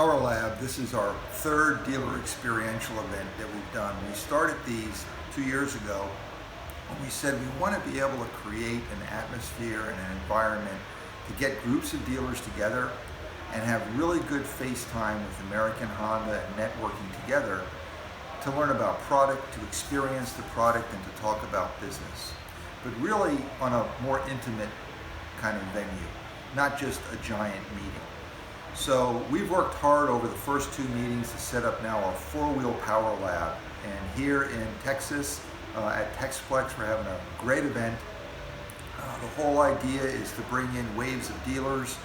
Power Lab, this is our third dealer experiential event that we've done. We started these 2 years ago when we said we want to be able to create an atmosphere and an environment to get groups of dealers together and have really good face time with American Honda and networking together to learn about product, to experience the product, and to talk about business. But really on a more intimate kind of venue, not just a giant meeting. So we've worked hard over the first 2 meetings to set up now our 4-wheel Power Lab. And here in Texas, at Texplex, we're having a great event. The whole idea is to bring in waves of dealers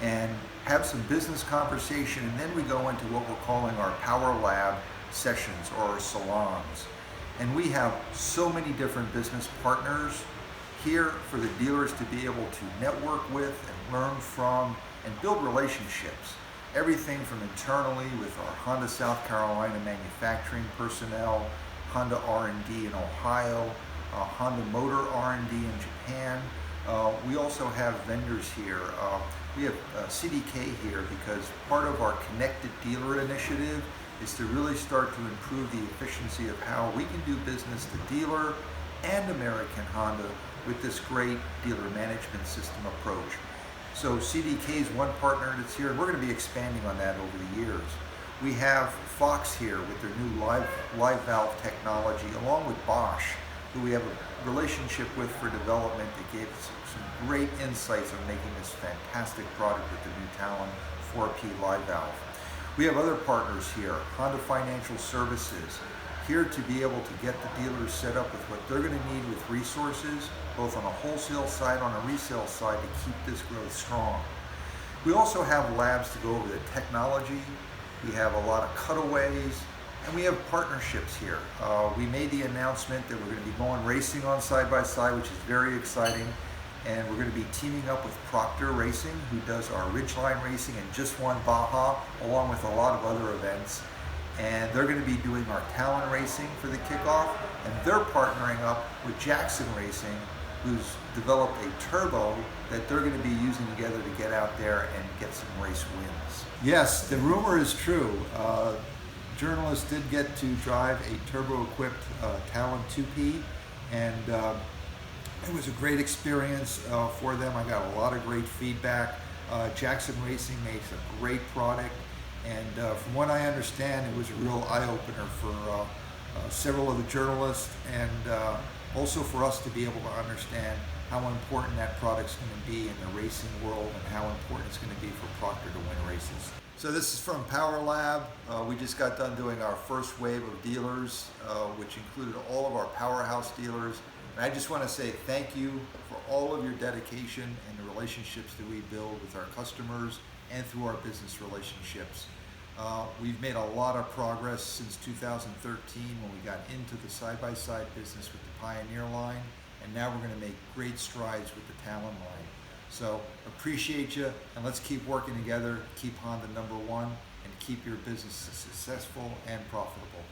and have some business conversation, and then we go into what we're calling our Power Lab sessions or our salons. And we have so many different business partners here for the dealers to be able to network with and learn from and build relationships. Everything from internally with our Honda South Carolina manufacturing personnel, Honda R&D in Ohio, Honda Motor R&D in Japan. We also have vendors here. We have CDK here because part of our Connected Dealer initiative is to really start to improve the efficiency of how we can do business to dealer and American Honda with this great dealer management system approach. So CDK is one partner that's here, and we're going to be expanding on that over the years. We have Fox here with their new live valve technology, along with Bosch, who we have a relationship with for development that gave us some great insights on making this fantastic product with the new Talon 4P live valve. We have other partners here, Honda Financial Services, here to be able to get the dealers set up with what they're going to need with resources, both on a wholesale side, on a resale side, to keep this growth strong. We also have labs to go over the technology. We have a lot of cutaways, and we have partnerships here. We made the announcement that we're going to be going racing on side-by-side, which is very exciting. And we're going to be teaming up with Proctor Racing, who does our Ridgeline racing and just won Baja, along with a lot of other events. And they're going to be doing our Talon racing for the kickoff, and they're partnering up with Jackson Racing, who's developed a turbo that they're going to be using together to get out there and get some race wins. Yes, the rumor is true. Journalists did get to drive a turbo-equipped Talon 2P, and it was a great experience for them. I got a lot of great feedback. Jackson Racing makes a great product. And from what I understand, it was a real eye-opener for several of the journalists, and also for us to be able to understand how important that product's going to be in the racing world and how important it's going to be for Proctor to win races. So this is from Power Lab. We just got done doing our first wave of dealers, which included all of our powerhouse dealers. And I just want to say thank you for all of your dedication and the relationships that we build with our customers and through our business relationships. We've made a lot of progress since 2013 when we got into the side-by-side business with the Pioneer line, and now we're going to make great strides with the Talon line. So appreciate you, and let's keep working together, keep Honda #1, and keep your business successful and profitable.